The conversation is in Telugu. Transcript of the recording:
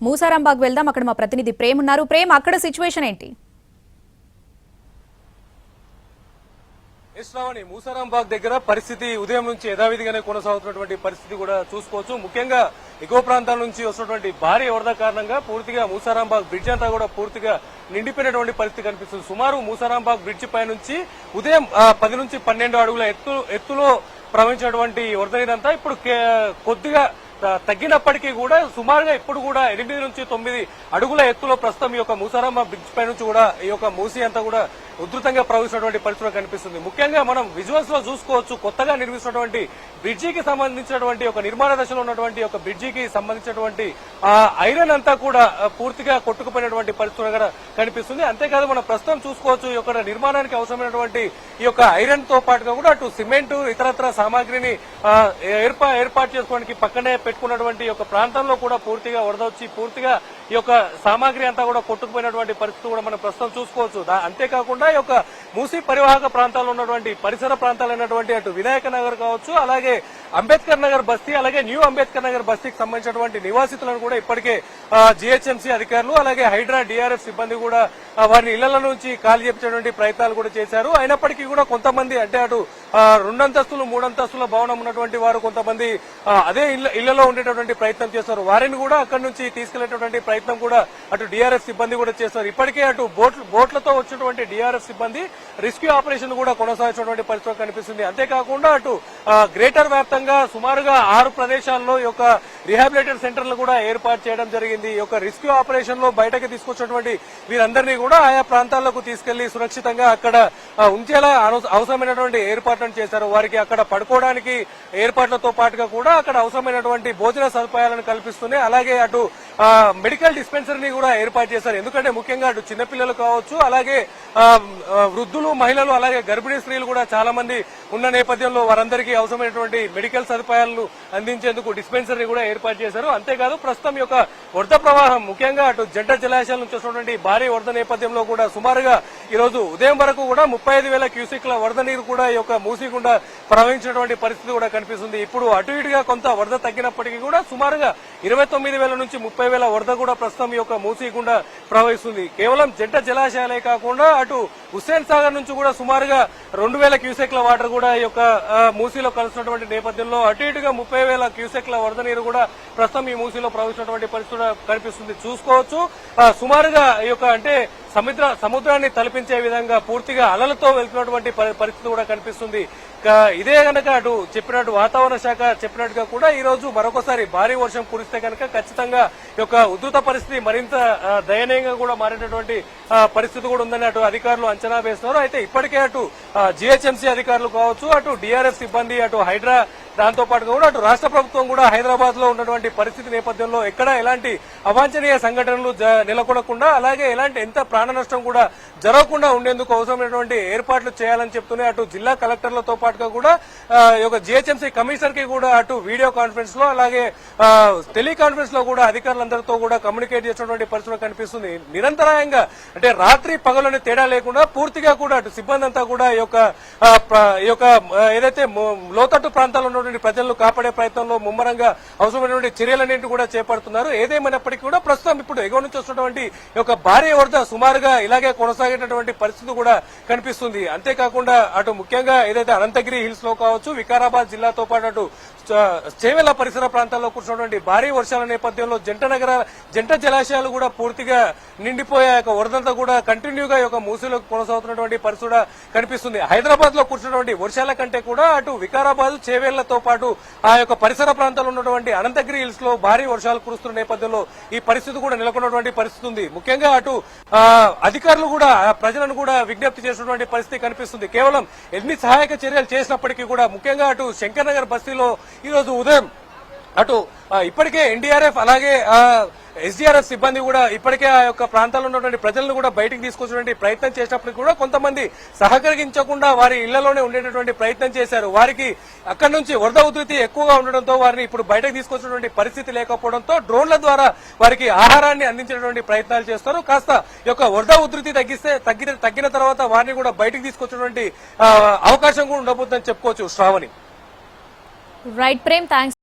మూసారాంబాగ్ వెళ్దాం. అక్కడ మా ప్రతినిధి ప్రేమ్ ఉన్నారు. ప్రేమ్, అక్కడ సిచ్యువేషన్ ఏంటి? మూసారాంబాగ్ దగ్గర పరిస్థితి ఉదయం నుంచి యథావిధిగానే కొనసాగుతున్నటువంటి పరిస్థితి కూడా చూసుకోవచ్చు. ముఖ్యంగా ఎగువ ప్రాంతాల నుంచి వస్తున్నటువంటి భారీ వరద కారణంగా పూర్తిగా మూసారాంబాగ్ బ్రిడ్జ్ అంతా కూడా పూర్తిగా నిండిపోయినటువంటి పరిస్థితి కనిపిస్తుంది. సుమారు మూసారాంబాగ్ బ్రిడ్జ్ పై నుంచి ఉదయం 10 నుంచి 12 అడుగుల ఎత్తులో ప్రవహించినటువంటి వరద నీరంతా ఇప్పుడు కొద్దిగా తగ్గినప్పటికీ కూడా సుమారుగా ఇప్పుడు కూడా 8 నుంచి 9 అడుగుల ఎత్తులో ప్రస్తుతం ఈ యొక్క మూసారాంబాగ్ బ్రిడ్జ్ పై నుంచి కూడా ఈ యొక్క మూసి అంతా కూడా ఉధృతంగా ప్రవహిస్తున్నటువంటి పరిస్థితి కనిపిస్తుంది. ముఖ్యంగా మనం విజువల్స్ లో చూసుకోవచ్చు, కొత్తగా నిర్మిస్తున్నటువంటి బ్రిడ్జికి సంబంధించినటువంటి ఒక నిర్మాణ దశలో ఉన్నటువంటి ఒక బ్రిడ్జికి సంబంధించినటువంటి ఐరన్ అంతా కూడా పూర్తిగా కొట్టుకుపోయినటువంటి పరిస్థితి కనిపిస్తుంది. అంతేకాదు మనం ప్రస్తుతం చూసుకోవచ్చు, ఈ యొక్క నిర్మాణానికి అవసరమైనటువంటి ఈ యొక్క ఐరన్ తో పాటుగా కూడా అటు సిమెంట్ ఇతరత్ర సామాగ్రిని ఏర్పాటు చేసుకోవడానికి పక్కనే పెట్టుకున్నటువంటి ఒక ప్రాంతంలో కూడా పూర్తిగా వరద వచ్చి పూర్తిగా ఈ యొక్క సామాగ్రి అంతా కూడా కొట్టుకుపోయినటువంటి పరిస్థితి కూడా మనం ప్రస్తుతం చూసుకోవచ్చు. అంతేకాకుండా ఈ యొక్క మూసీ పరివాహక ప్రాంతాల్లో ఉన్నటువంటి పరిసర ప్రాంతాలైనటువంటి అటు వినాయక నగర్ కావచ్చు, అలాగే అంబేద్కర్ నగర్ బస్తీ, అలాగే న్యూ అంబేద్కర్ నగర్ బస్తీకి సంబంధించినటువంటి నివాసితులను కూడా ఇప్పటికే జీహెచ్ఎంసీ అధికారులు అలాగే హైడ్రా డిఆర్ఎఫ్ సిబ్బంది కూడా వారిని ఇళ్ల నుంచి ఖాళీ చేయించేటువంటి ప్రయత్నాలు కూడా చేశారు. అయినప్పటికీ కూడా కొంతమంది అంటే అటు 2 అంతస్తులు 3 అంతస్తుల భవనం ఉన్నటువంటి వారు కొంతమంది అదే ఇళ్లలో ఉండేటటువంటి ప్రయత్నం చేస్తారు. వారిని కూడా అక్కడి నుంచి తీసుకెళ్లేటటువంటి ప్రయత్నం కూడా అటు డిఆర్ఎఫ్ సిబ్బంది కూడా చేస్తారు. ఇప్పటికే అటు బోట్లతో వచ్చినటువంటి డిఆర్ఎఫ్ సిబ్బంది రెస్క్యూ ఆపరేషన్ కూడా కొనసాగించినటువంటి పరిస్థితి కనిపిస్తుంది. అంతేకాకుండా అటు గ్రేటర్ వ్యాప్తంగా సుమారుగా 6 ప్రదేశాల్లో ఈ యొక్క రిహాబిలిటేషన్ సెంటర్లు కూడా ఏర్పాటు చేయడం జరిగింది. ఈ యొక్క రెస్క్యూ ఆపరేషన్ లో బయటకు తీసుకొచ్చినటువంటి వీరందరినీ కూడా ఆయా ప్రాంతాలకు తీసుకెళ్లి సురక్షితంగా అక్కడ ఉంచేలా అవసరమైనటువంటి ఏర్పాట్లను చేశారు. వారికి అక్కడ పడుకోవడానికి ఏర్పాట్లతో పాటుగా కూడా అక్కడ అవసరమైనటువంటి భోజన సదుపాయాలను కల్పిస్తున్నాయి. అలాగే అటు మెడికల్ డిస్పెన్సరీని కూడా ఏర్పాటు చేశారు. ఎందుకంటే ముఖ్యంగా అటు చిన్నపిల్లలు కావచ్చు, అలాగే వృద్ధులు, మహిళలు, అలాగే గర్భిణీ స్త్రీలు కూడా చాలా మంది ఉన్న నేపథ్యంలో వారందరికీ అవసరమైనటువంటి మెడికల్ సదుపాయాలను అందించేందుకు డిస్పెన్సరీ కూడా ఏర్పాటు చేశారు. అంతేకాదు ప్రస్తుతం ఈ యొక్క వరద ప్రవాహం ముఖ్యంగా అటు జంట జలాశయాల నుంచి వస్తున్నటువంటి భారీ వరద నేపథ్యంలో కూడా సుమారుగా ఈ రోజు ఉదయం వరకు కూడా 35,000 క్యూసెక్ల వరద నీరు కూడా ఈ యొక్క మూసి గుండా ప్రవహించినటువంటి పరిస్థితి కూడా కనిపిస్తుంది. ఇప్పుడు అటు ఇటుగా కొంత వరద తగ్గినప్పటికీ కూడా సుమారుగా 29,000 నుంచి 30,000 వరద కూడా ప్రస్తుతం ఈ యొక్క మూసి గుండా ప్రవహిస్తుంది. కేవలం జంట జలాశయాలే కాకుండా అటు హుస్సేన్ సాగర్ నుంచి కూడా సుమారుగా 2,000 క్యూసెక్ల వాటర్ కూడా ఈ యొక్క మూసీలో కలుస్తున్నటువంటి నేపథ్యంలో అటు ఇటుగా 30,000 క్యూసెక్ల వరద నీరు కూడా ప్రస్తుతం ఈ మూసీలో ప్రవహిస్తున్నటువంటి పరిస్థితి కనిపిస్తుంది. చూసుకోవచ్చు, సుమారుగా ఈ యొక్క అంటే సముద్రాన్ని తలపించే విధంగా పూర్తిగా అలలతో వెళ్తున్నటువంటి పరిస్థితి కూడా కనిపిస్తుంది. ఇదే కనుక అటు చెప్పినట్టు వాతావరణ శాఖ చెప్పినట్టుగా కూడా ఈ రోజు మరొకసారి భారీ వర్షం కురిస్తే కనుక ఖచ్చితంగా ఈ యొక్క ఉధృత పరిస్థితి మరింత దయనీయంగా కూడా మారేటటువంటి పరిస్థితి కూడా ఉందని అటు అధికారులు అంచనా వేస్తున్నారు. అయితే ఇప్పటికే అటు జీహెచ్ఎంసీ అధికారులు కావచ్చు, అటు డిఆర్ఎఫ్ సిబ్బంది, అటు హైడ్రా, దాంతో పాటుగా కూడా అటు రాష్ట్ర ప్రభుత్వం కూడా హైదరాబాద్ లో ఉన్నటువంటి పరిస్థితి నేపథ్యంలో ఎక్కడ ఎలాంటి అవాంఛనీయ సంఘటనలు నెలకొనకుండా అలాగే ఎలాంటి ఎంత ప్రాణ నష్టం కూడా జరగకుండా ఉండేందుకు అవసరమైనటువంటి ఏర్పాట్లు చేయాలని చెప్తూనే అటు జిల్లా కలెక్టర్లతో పాటుగా కూడా ఒక జీహెచ్ఎంసీ కమిషనర్ కి కూడా అటు వీడియో కాన్ఫరెన్స్ లో అలాగే టెలికాన్ఫరెన్స్ లో కూడా అధికారులందరితో కూడా కమ్యూనికేట్ చేసినటువంటి పరిస్థితి కనిపిస్తుంది. నిరంతరాయంగా అంటే రాత్రి పగలని తేడా లేకుండా పూర్తిగా కూడా అటు సిబ్బంది అంతా కూడా ఈ యొక్క ఏదైతే లోతట్టు ప్రాంతాల్లో ఉన్నటువంటి ప్రజలను కాపాడే ప్రయత్నంలో ముమ్మరంగా అవసరమైనటువంటి చర్యలన్నింటినీ కూడా చేపడుతున్నారు. ఏదేమైనప్పటికీ కూడా ప్రస్తుతం ఇప్పుడు ఎగువ నుంచి వస్తున్నటువంటి ఈ యొక్క భారీ వరద సుమారుగా ఇలాగే కొనసాగేటటువంటి పరిస్థితి కూడా కనిపిస్తుంది. అంతేకాకుండా అటు ముఖ్యంగా ఏదైతే అనంతగిరి హిల్స్ లో కావచ్చు, వికారాబాద్ జిల్లాతో పాటు అటు చేవెళ్ల పరిసర ప్రాంతాల్లో కురిసినటువంటి భారీ వర్షాల నేపథ్యంలో జంట జలాశయాలు కూడా పూర్తిగా నిండిపోయే వరదంతా కూడా కంటిన్యూగా ఈ యొక్క మూసీలో కొనసాగుతున్నటువంటి పరిస్థితి కనిపిస్తుంది. హైదరాబాద్ లో కురిసినటువంటి వర్షాల కంటే కూడా అటు వికారాబాద్, చేవెళ్లతో పాటు ఆ యొక్క పరిసర ప్రాంతాల్లో ఉన్నటువంటి అనంతగిరి హిల్స్ లో భారీ వర్షాలు కురుస్తున్న నేపథ్యంలో ఈ పరిస్థితి కూడా నెలకొన్నటువంటి పరిస్థితి ఉంది. ముఖ్యంగా అటు అధికారులు కూడా ప్రజలను కూడా విజ్ఞప్తి చేసినటువంటి పరిస్థితి కనిపిస్తుంది. కేవలం ఎన్ని సహాయక చర్యలు చేసినప్పటికీ కూడా ముఖ్యంగా అటు శంకర్ నగర్ బస్తీలో ఈ రోజు ఉదయం అటు ఇప్పటికే ఎన్డీఆర్ఎఫ్ అలాగే ఎస్డీఆర్ఎఫ్ సిబ్బంది కూడా ఇప్పటికే ఆ యొక్క ప్రాంతాల్లో ఉన్నటువంటి ప్రజలను కూడా బయటికి తీసుకొచ్చినటువంటి ప్రయత్నం చేసినప్పటికీ కూడా కొంతమంది సహకరించకుండా వారి ఇళ్లలోనే ఉండేటటువంటి ప్రయత్నం చేశారు. వారికి అక్కడి నుంచి వరద ఉధృతి ఎక్కువగా ఉండడంతో వారిని ఇప్పుడు బయటకు తీసుకొచ్చినటువంటి పరిస్థితి లేకపోవడంతో డ్రోన్ల ద్వారా వారికి ఆహారాన్ని అందించేటువంటి ప్రయత్నాలు చేస్తారు. కాస్త ఈ యొక్క వరద ఉధృతి తగ్గిన తర్వాత వారిని కూడా బయటకు తీసుకొచ్చినటువంటి అవకాశం కూడా ఉండబోతుందని చెప్పుకోవచ్చు. శ్రావణి. Right Prem, thanks.